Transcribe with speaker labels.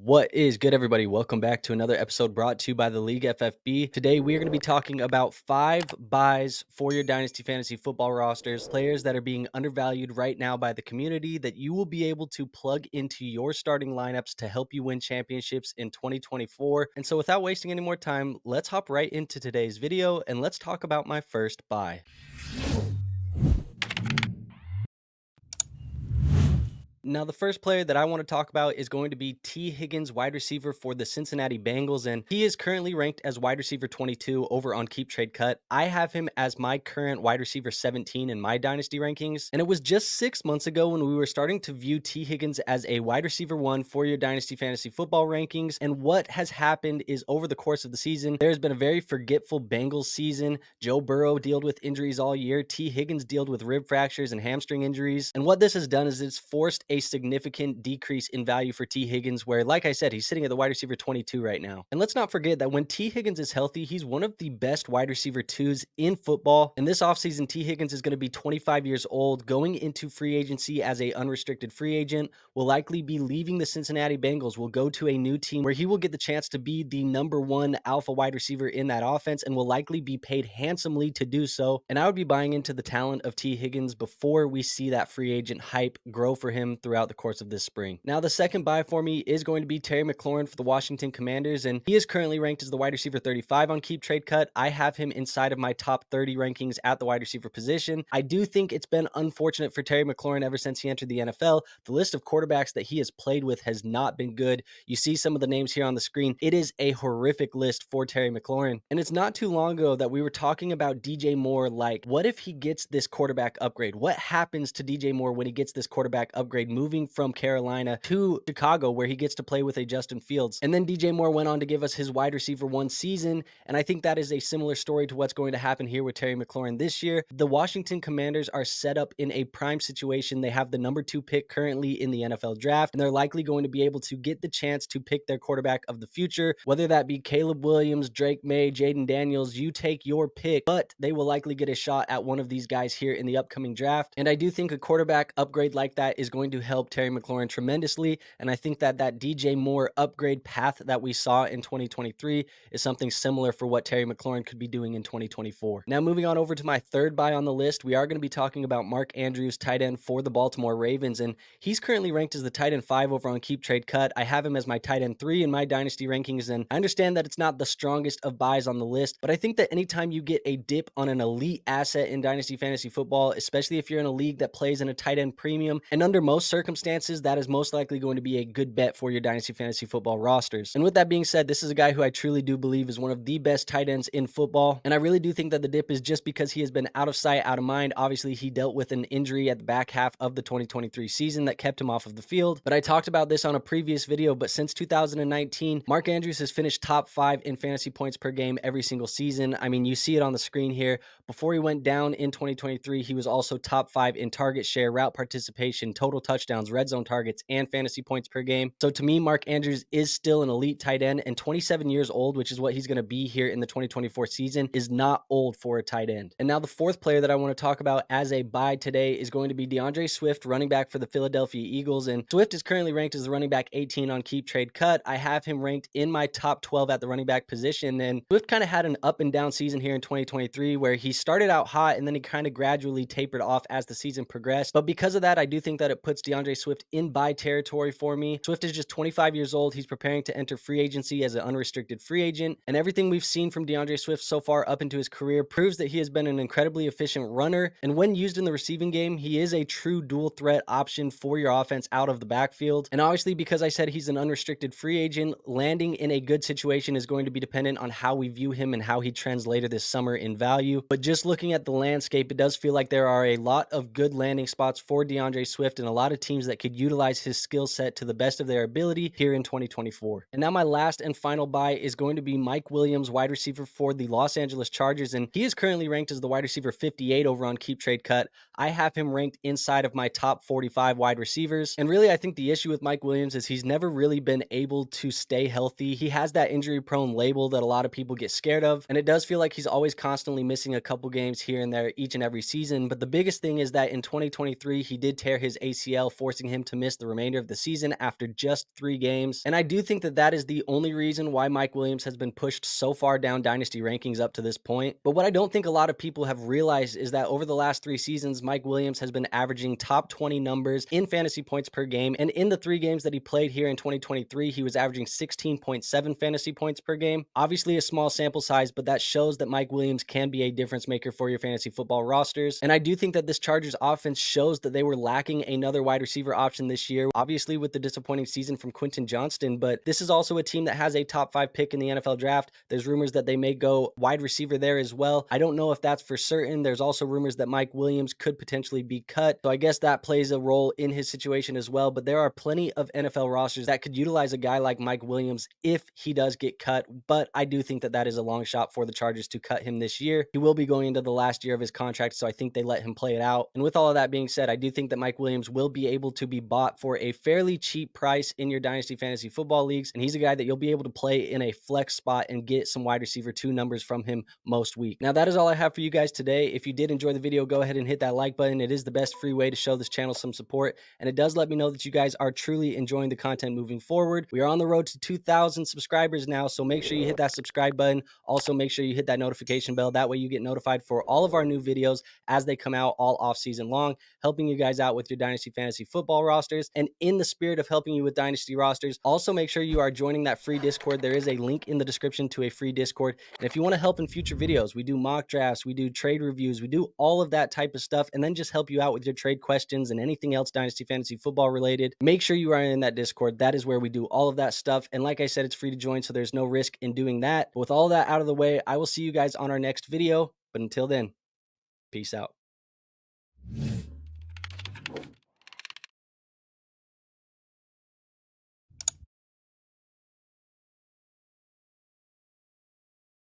Speaker 1: What is good, everybody? Welcome back to another episode brought to you by the League FFB. Today, we are going to be talking about 5 buys for your Dynasty Fantasy Football rosters, players that are being undervalued right now by the community that you will be able to plug into your starting lineups to help you win championships in 2024. And so without wasting any more time, let's hop right into today's video and let's talk about my first buy. Now, the first player that I want to talk about is going to be T. Higgins, wide receiver for the Cincinnati Bengals, and he is currently ranked as wide receiver 22 over on Keep Trade Cut. I have him as my current wide receiver 17 in my dynasty rankings, and it was just 6 months ago when we were starting to view T. Higgins as a wide receiver 1 for your Dynasty Fantasy Football rankings, and what has happened is over the course of the season, there's been a very forgetful Bengals season. Joe Burrow dealt with injuries all year. T. Higgins dealt with rib fractures and hamstring injuries, and what this has done is it's forced a significant decrease in value for T. Higgins, where, like I said, he's sitting at the wide receiver 22 right now. And let's not forget that when T. Higgins is healthy, he's one of the best wide receiver 2s in football. And this offseason, T. Higgins is going to be 25 years old, going into free agency as a unrestricted free agent, will likely be leaving the Cincinnati Bengals, will go to a new team where he will get the chance to be the #1 alpha wide receiver in that offense and will likely be paid handsomely to do so. And I would be buying into the talent of T. Higgins before we see that free agent hype grow for him throughout the course of this spring. Now, the second buy for me is going to be Terry McLaurin for the Washington Commanders, and he is currently ranked as the wide receiver 35 on Keep Trade Cut. I have him inside of my top 30 rankings at the wide receiver position. I do think it's been unfortunate for Terry McLaurin ever since he entered the NFL. The list of quarterbacks that he has played with has not been good. You see some of the names here on the screen. It is a horrific list for Terry McLaurin, and it's not too long ago that we were talking about DJ Moore, like, what if he gets this quarterback upgrade? What happens to DJ Moore when he gets this quarterback upgrade, moving from Carolina to Chicago, where he gets to play with a Justin Fields? And then DJ Moore went on to give us his wide receiver 1 season, and I think that is a similar story to what's going to happen here with Terry McLaurin this year. The Washington Commanders are set up in a prime situation. They have the #2 pick currently in the NFL draft, and they're likely going to be able to get the chance to pick their quarterback of the future, whether that be Caleb Williams, Drake May, Jaden Daniels. You take your pick, but they will likely get a shot at one of these guys here in the upcoming draft. And I do think a quarterback upgrade like that is going to help Terry McLaurin tremendously, and I think that that DJ Moore upgrade path that we saw in 2023 is something similar for what Terry McLaurin could be doing in 2024. Now, moving on over to my third buy on the list, we are going to be talking about Mark Andrews, tight end for the Baltimore Ravens, and he's currently ranked as the tight end 5 over on Keep Trade Cut. I have him as my tight end 3 in my dynasty rankings, and I understand that it's not the strongest of buys on the list, but I think that anytime you get a dip on an elite asset in Dynasty Fantasy Football, especially if you're in a league that plays in a tight end premium, and under most circumstances, that is most likely going to be a good bet for your Dynasty Fantasy Football rosters. And with that being said, this is a guy who I truly do believe is one of the best tight ends in football, and I really do think that the dip is just because he has been out of sight, out of mind. Obviously, he dealt with an injury at the back half of the 2023 season that kept him off of the field, but I talked about this on a previous video, but since 2019, Mark Andrews has finished top 5 in fantasy points per game every single season. I mean, you see it on the screen here. Before he went down in 2023, he was also top 5 in target share, route participation, total touchdowns, red zone targets, and fantasy points per game. So to me, Mark Andrews is still an elite tight end, and 27 years old, which is what he's going to be here in the 2024 season, is not old for a tight end. And now the fourth player that I want to talk about as a buy today is going to be DeAndre Swift, running back for the Philadelphia Eagles, and Swift is currently ranked as the running back 18 on Keep Trade Cut. I have him ranked in my top 12 at the running back position, and Swift kind of had an up and down season here in 2023 where he started out hot and then he kind of gradually tapered off as the season progressed. But because of that, I do think that it puts DeAndre Swift in buy territory for me. Swift is just 25 years old. He's preparing to enter free agency as an unrestricted free agent, and everything we've seen from DeAndre Swift so far up into his career proves that he has been an incredibly efficient runner, and when used in the receiving game, he is a true dual threat option for your offense out of the backfield. And obviously, because I said he's an unrestricted free agent, landing in a good situation is going to be dependent on how we view him and how he trends later this summer in value. But just looking at the landscape, it does feel like there are a lot of good landing spots for DeAndre Swift and a lot of teams that could utilize his skill set to the best of their ability here in 2024. And now my last and final buy is going to be Mike Williams, wide receiver for the Los Angeles Chargers, and he is currently ranked as the wide receiver 58 over on Keep Trade Cut. I have him ranked inside of my top 45 wide receivers, and really I think the issue with Mike Williams is he's never really been able to stay healthy. He has that injury prone label that a lot of people get scared of, and it does feel like he's always constantly missing a couple couple games here and there each and every season. But the biggest thing is that in 2023, he did tear his ACL, forcing him to miss the remainder of the season after just 3 games. And I do think that that is the only reason why Mike Williams has been pushed so far down dynasty rankings up to this point. But what I don't think a lot of people have realized is that over the last 3 seasons, Mike Williams has been averaging top 20 numbers in fantasy points per game. And in the 3 games that he played here in 2023, he was averaging 16.7 fantasy points per game. Obviously a small sample size, but that shows that Mike Williams can be a difference maker for your fantasy football rosters. And I do think that this Chargers offense shows that they were lacking another wide receiver option this year, obviously with the disappointing season from Quentin Johnston, but this is also a team that has a top 5 pick in the NFL draft. There's rumors that they may go wide receiver there as well. I don't know if that's for certain. There's also rumors that Mike Williams could potentially be cut. So I guess that plays a role in his situation as well, but there are plenty of NFL rosters that could utilize a guy like Mike Williams if he does get cut, but I do think that that is a long shot for the Chargers to cut him this year. He will be going into the last year of his contract, so I think they let him play it out. And with all of that being said, I do think that Mike Williams will be able to be bought for a fairly cheap price in your Dynasty Fantasy Football leagues, and he's a guy that you'll be able to play in a flex spot and get some wide receiver 2 numbers from him most weeks. Now, that is all I have for you guys today. If you did enjoy the video, go ahead and hit that like button. It is the best free way to show this channel some support, and it does let me know that you guys are truly enjoying the content moving forward. We are on the road to 2,000 subscribers now, so make sure you hit that subscribe button. Also, make sure you hit that notification bell. That way you get notified for all of our new videos as they come out all off season long, helping you guys out with your Dynasty Fantasy Football rosters. And in the spirit of helping you with Dynasty rosters, also make sure you are joining that free Discord. There is a link in the description to a free Discord. And if you want to help in future videos, we do mock drafts, we do trade reviews, we do all of that type of stuff, and then just help you out with your trade questions and anything else Dynasty Fantasy Football related. Make sure you are in that Discord. That is where we do all of that stuff. And like I said, it's free to join, so there's no risk in doing that. But with all that out of the way, I will see you guys on our next video. But until then, peace out.